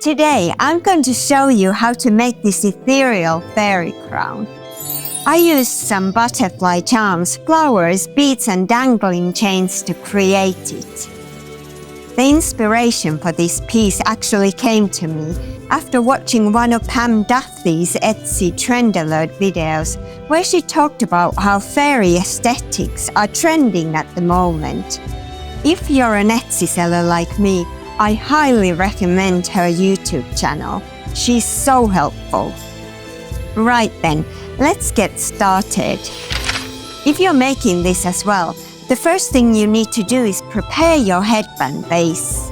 Today, I'm going to show you how to make this ethereal fairy crown. I used some butterfly charms, flowers, beads and dangling chains to create it. The inspiration for this piece actually came to me after watching one of Pam Duthie's Etsy trend alert videos, where she talked about how fairy aesthetics are trending at the moment. If you're an Etsy seller like me, I highly recommend her YouTube channel. She's so helpful. Right then, let's get started. If you're making this as well, the first thing you need to do is prepare your headband base.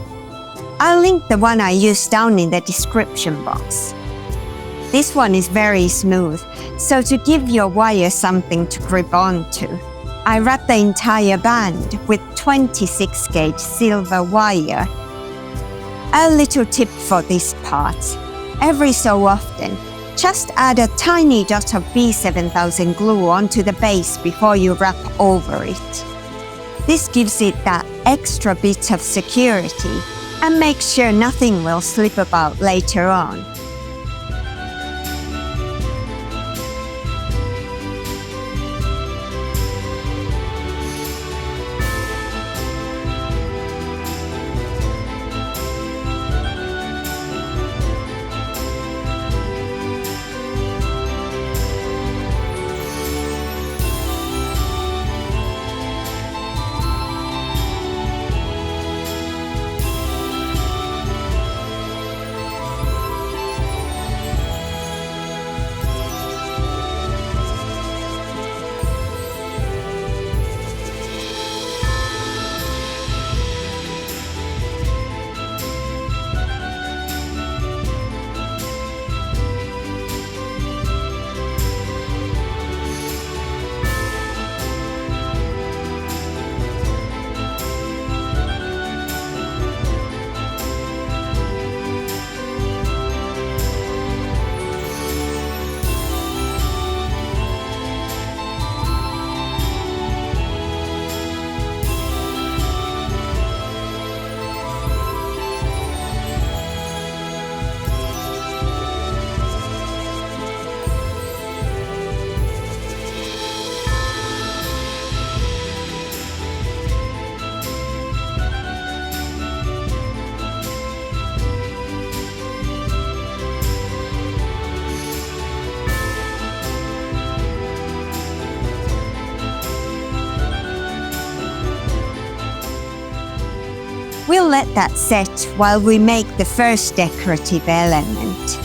I'll link the one I used down in the description box. This one is very smooth, so to give your wire something to grip onto, I wrap the entire band with 26 gauge silver wire. A little tip for this part: every so often, just add a tiny dot of B7000 glue onto the base before you wrap over it. This gives it that extra bit of security and makes sure nothing will slip about later on. We'll let that set while we make the first decorative element.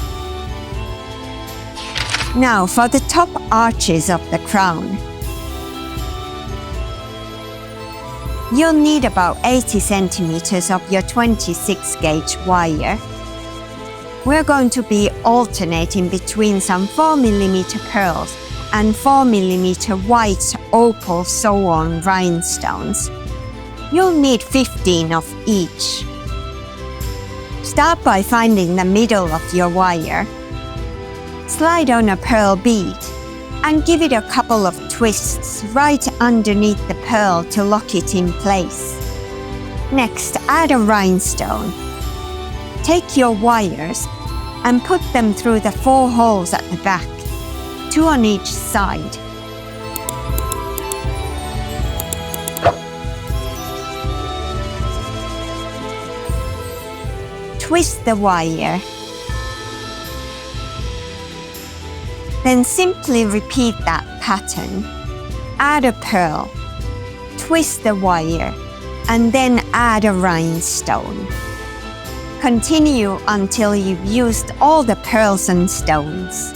Now for the top arches of the crown. You'll need about 80 centimeters of your 26 gauge wire. We're going to be alternating between some 4mm pearls and 4mm white opal sew-on rhinestones. You'll need 15 of each. Start by finding the middle of your wire. Slide on a pearl bead and give it a couple of twists right underneath the pearl to lock it in place. Next, add a rhinestone. Take your wires and put them through the 4 holes at the back, 2 on each side. Twist the wire. Then simply repeat that pattern. Add a pearl, twist the wire, and then add a rhinestone. Continue until you've used all the pearls and stones.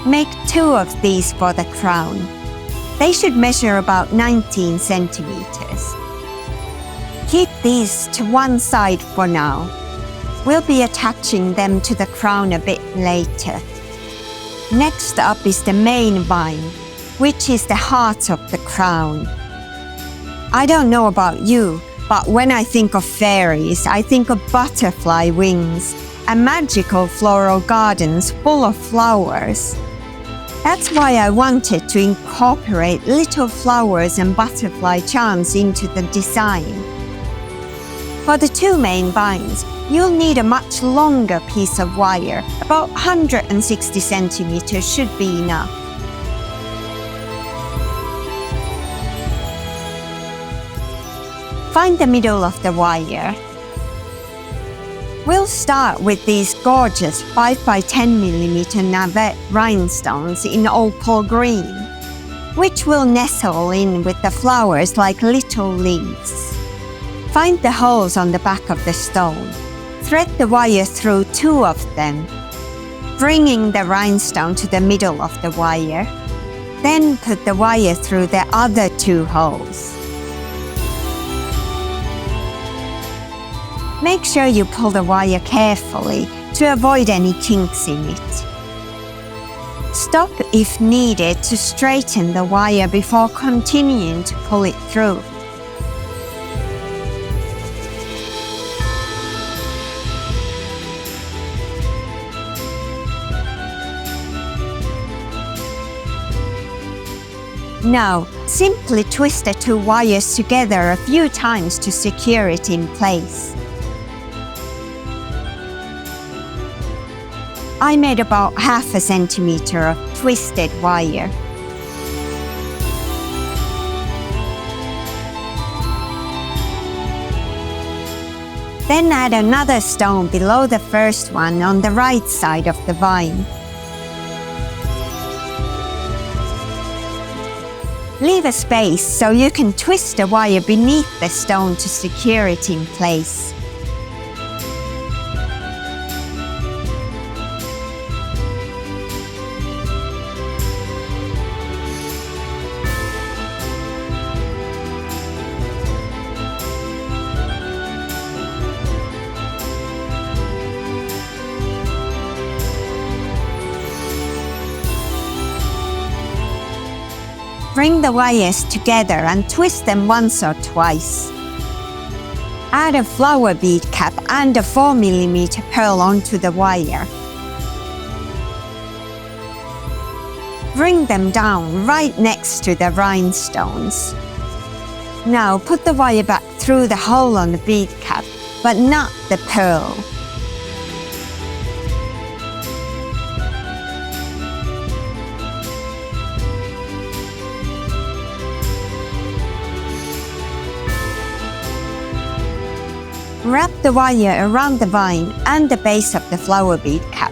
Make 2 of these for the crown. They should measure about 19 centimeters. Keep these to one side for now. We'll be attaching them to the crown a bit later. Next up is the main vine, which is the heart of the crown. I don't know about you, but when I think of fairies, I think of butterfly wings and magical floral gardens full of flowers. That's why I wanted to incorporate little flowers and butterfly charms into the design. For the 2 main vines, you'll need a much longer piece of wire. About 160 centimeters should be enough. Find the middle of the wire. We'll start with these gorgeous 5 by 10 millimeter navet rhinestones in opal green, which will nestle in with the flowers like little leaves. Find the holes on the back of the stone. Thread the wire through 2 of them, bringing the rhinestone to the middle of the wire. Then put the wire through the other 2 holes. Make sure you pull the wire carefully to avoid any kinks in it. Stop if needed to straighten the wire before continuing to pull it through. Now, simply twist the 2 wires together a few times to secure it in place. I made about 1/2 centimeter of twisted wire. Then add another stone below the first one on the right side of the vine. Leave a space so you can twist the wire beneath the stone to secure it in place. Bring the wires together and twist them once or twice. Add a flower bead cap and a 4 millimeter pearl onto the wire. Bring them down right next to the rhinestones. Now put the wire back through the hole on the bead cap, but not the pearl. Wrap the wire around the vine and the base of the flower bead cap.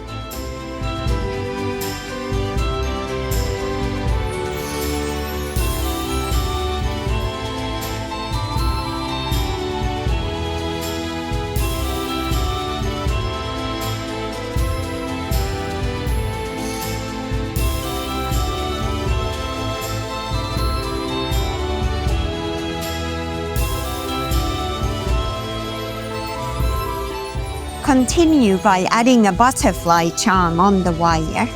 Continue by adding a butterfly charm on the wire.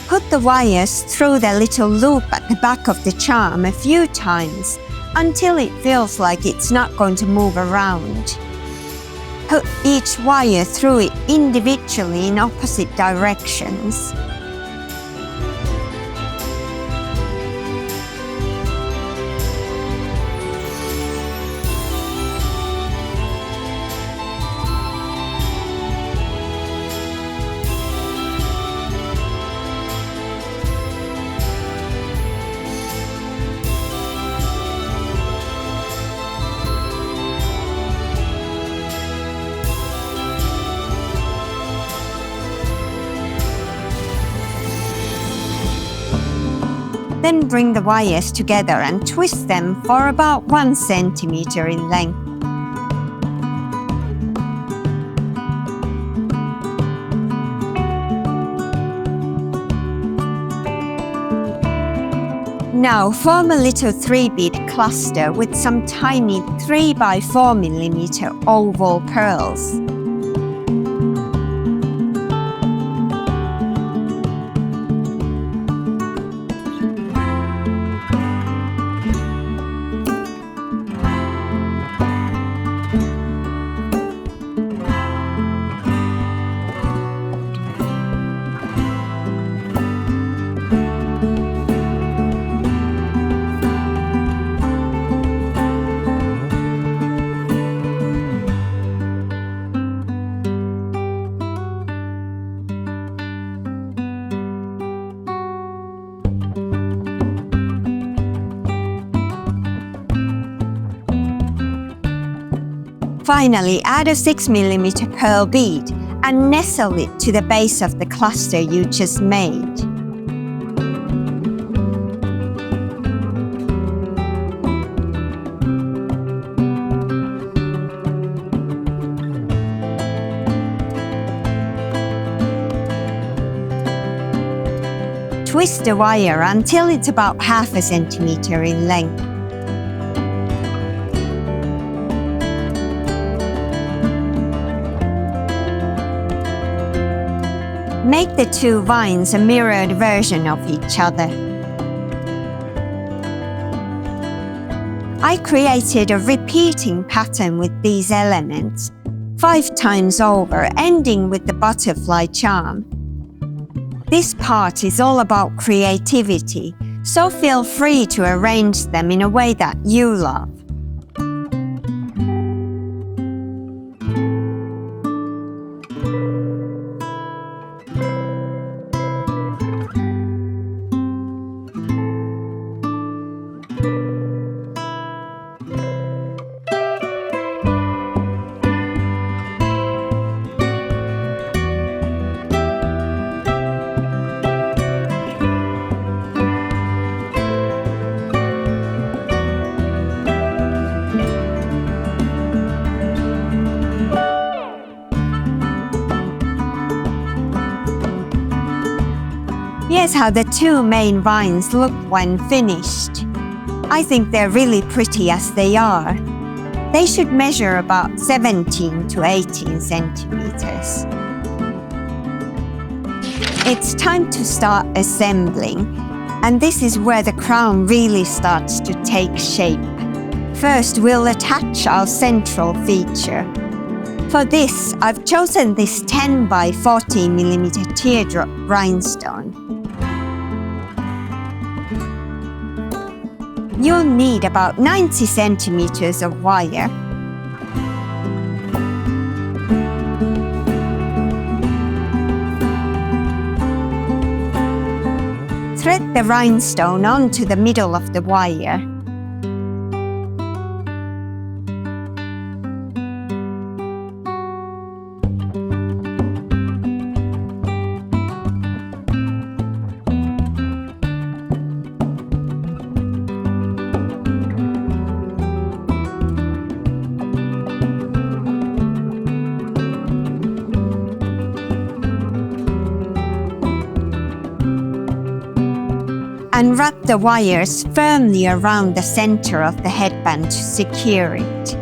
Put the wires through the little loop at the back of the charm a few times until it feels like it's not going to move around. Put each wire through it individually in opposite directions. Then bring the wires together and twist them for about 1 centimeter in length. Now form a little 3-bead cluster with some tiny 3 by 4mm oval pearls. Finally, add a 6mm pearl bead and nestle it to the base of the cluster you just made. Twist the wire until it's about 1/2 centimeter in length. Make the 2 vines a mirrored version of each other. I created a repeating pattern with these elements, 5 times over, ending with the butterfly charm. This part is all about creativity, so feel free to arrange them in a way that you love. Here's how the 2 main vines look when finished. I think they're really pretty as they are. They should measure about 17 to 18 centimeters. It's time to start assembling, and this is where the crown really starts to take shape. First, we'll attach our central feature. For this, I've chosen this 10 by 40mm teardrop rhinestone. You'll need about 90 centimeters of wire. Thread the rhinestone onto the middle of the wire. And wrap the wires firmly around the center of the headband to secure it.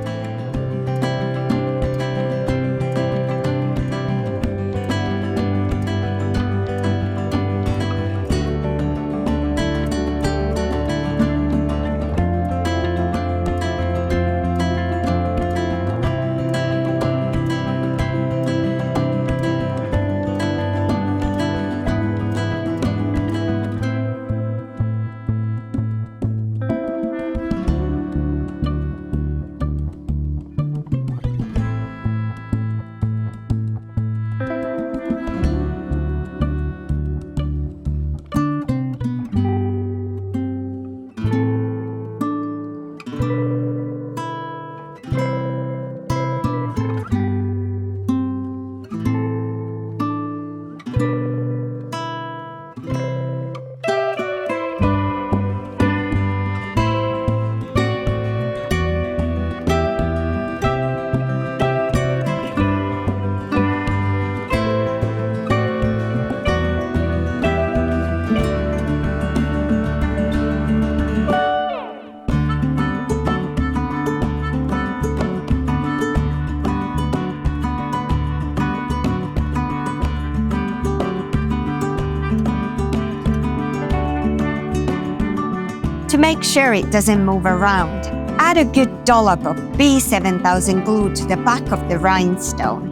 To make sure it doesn't move around, add a good dollop of B7000 glue to the back of the rhinestone.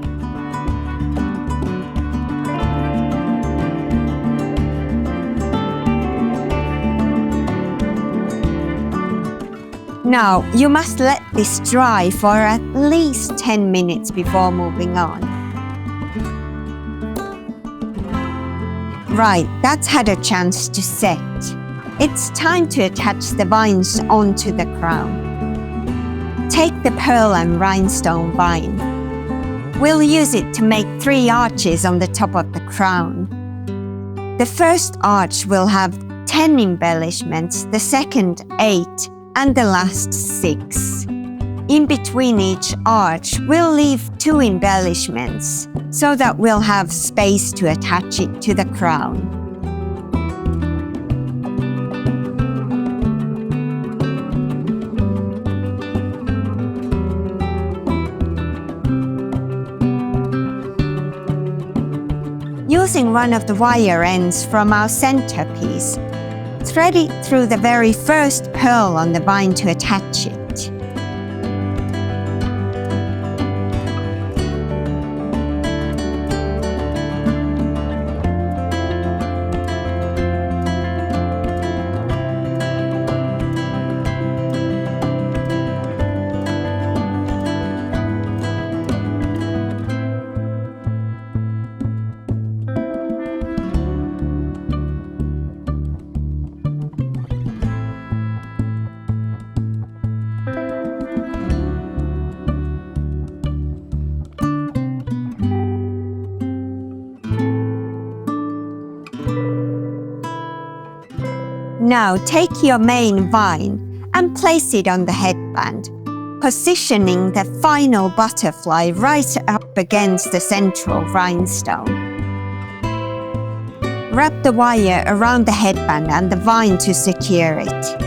Now, you must let this dry for at least 10 minutes before moving on. Right, that's had a chance to set. It's time to attach the vines onto the crown. Take the pearl and rhinestone vine. We'll use it to make 3 arches on the top of the crown. The first arch will have 10 embellishments, the second 8, and the last 6. In between each arch, we'll leave 2 embellishments so that we'll have space to attach it to the crown. Using one of the wire ends from our centerpiece, thread it through the very first pearl on the vine to attach it. Now take your main vine and place it on the headband, positioning the final butterfly right up against the central rhinestone. Wrap the wire around the headband and the vine to secure it.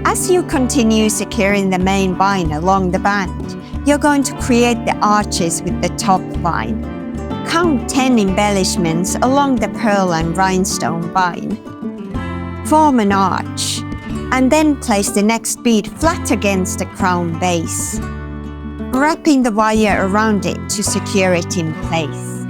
As you continue securing the main vine along the band, you're going to create the arches with the top vine. Count 10 embellishments along the pearl and rhinestone vine. Form an arch, and then place the next bead flat against the crown base, wrapping the wire around it to secure it in place.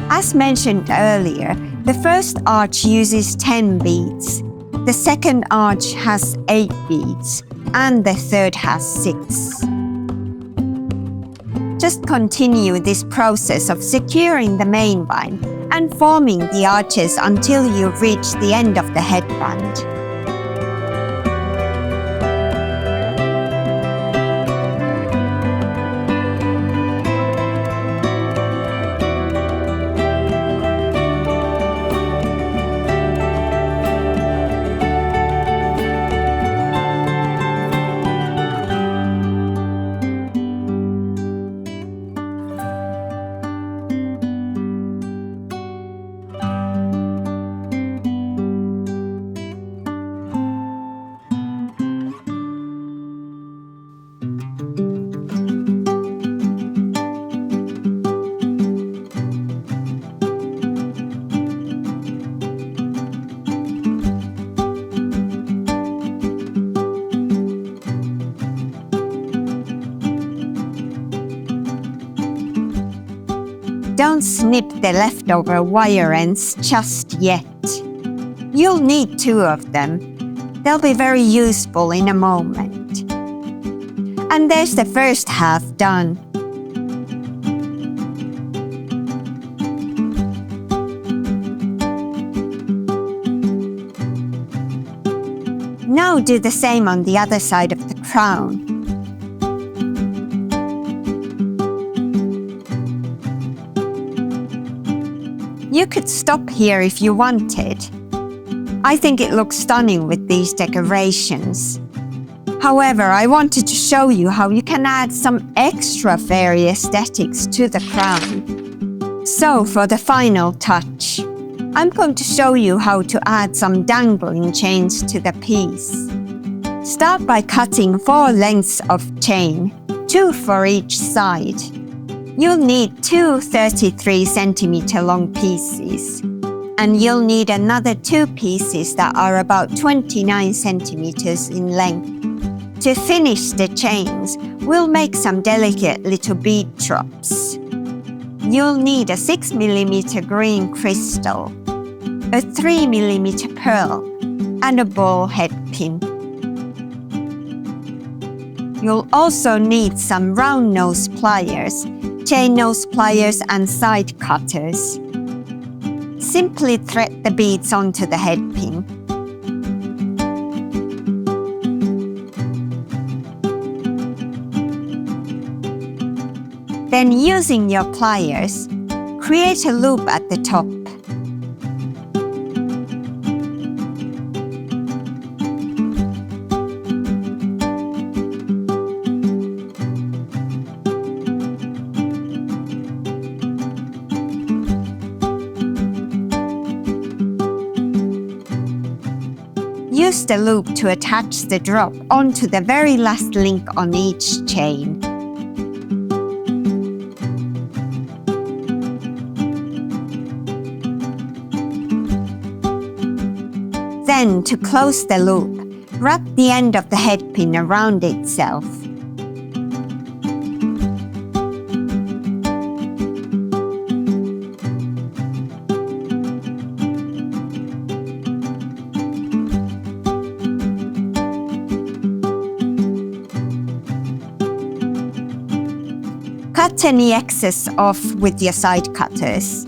As mentioned earlier, the first arch uses 10 beads, the second arch has 8 beads, and the third has 6. Just continue this process of securing the main vine and forming the arches until you reach the end of the headband. Don't snip the leftover wire ends just yet. You'll need 2 of them. They'll be very useful in a moment. And there's the first half done. Now do the same on the other side of the crown. You could stop here if you wanted, I think it looks stunning with these decorations. However, I wanted to show you how you can add some extra fairy aesthetics to the crown. So for the final touch, I'm going to show you how to add some dangling chains to the piece. Start by cutting 4 lengths of chain, 2 for each side. You'll need 2 33cm long pieces, and you'll need another 2 pieces that are about 29 centimeters in length. To finish the chains, we'll make some delicate little bead drops. You'll need a 6mm green crystal, a 3mm pearl, and a ball head pin. You'll also need some round nose pliers, chain nose pliers, and side cutters. Simply thread the beads onto the head pin. Then using your pliers, create a loop at the top. Use the loop to attach the drop onto the very last link on each chain. Then, to close the loop, wrap the end of the head pin around itself. Cut any excess off with your side cutters.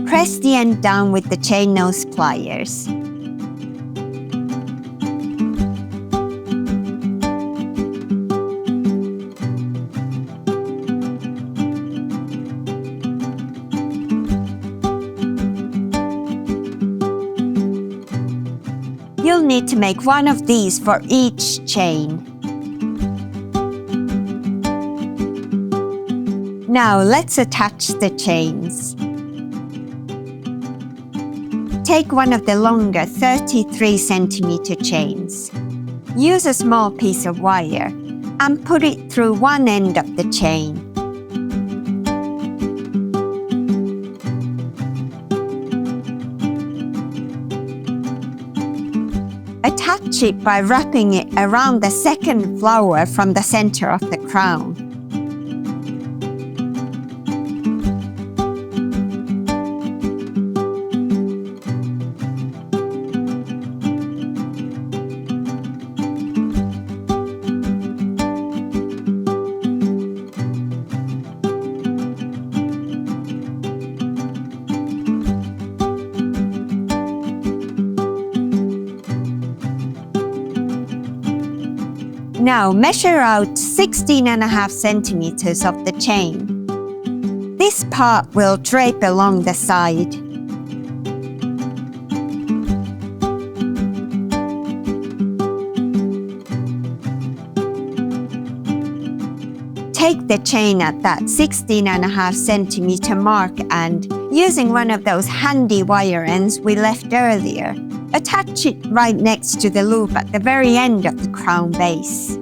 Press the end down with the chain nose pliers. You'll need to make one of these for each chain. Now let's attach the chains. Take one of the longer 33cm chains. Use a small piece of wire and put it through one end of the chain. Attach it by wrapping it around the second flower from the center of the crown. Now measure out 16.5 centimeters of the chain. This part will drape along the side. Take the chain at that 16.5 centimeter mark and, using one of those handy wire ends we left earlier, attach it right next to the loop at the very end of the crown base.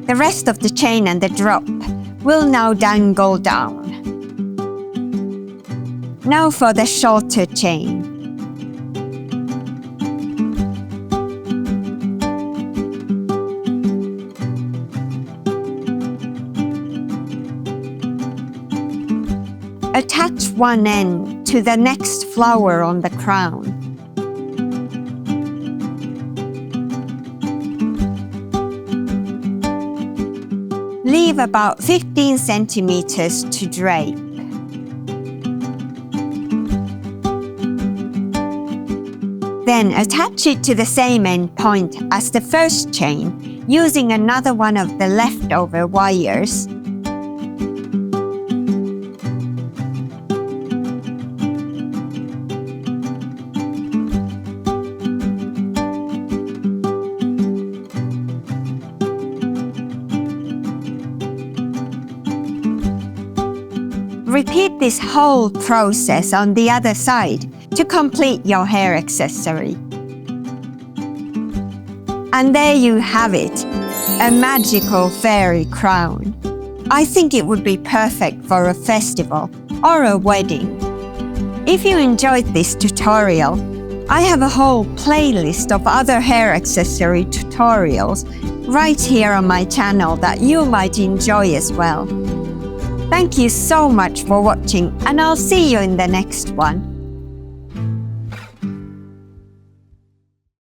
The rest of the chain and the drop will now dangle down. Now for the shorter chain. Attach one end to the next flower on the crown. Leave about 15 centimeters to drape. Then attach it to the same end point as the first chain using another one of the leftover wires. Repeat this whole process on the other side to complete your hair accessory. And there you have it, a magical fairy crown. I think it would be perfect for a festival or a wedding. If you enjoyed this tutorial, I have a whole playlist of other hair accessory tutorials right here on my channel that you might enjoy as well. Thank you so much for watching, and I'll see you in the next one.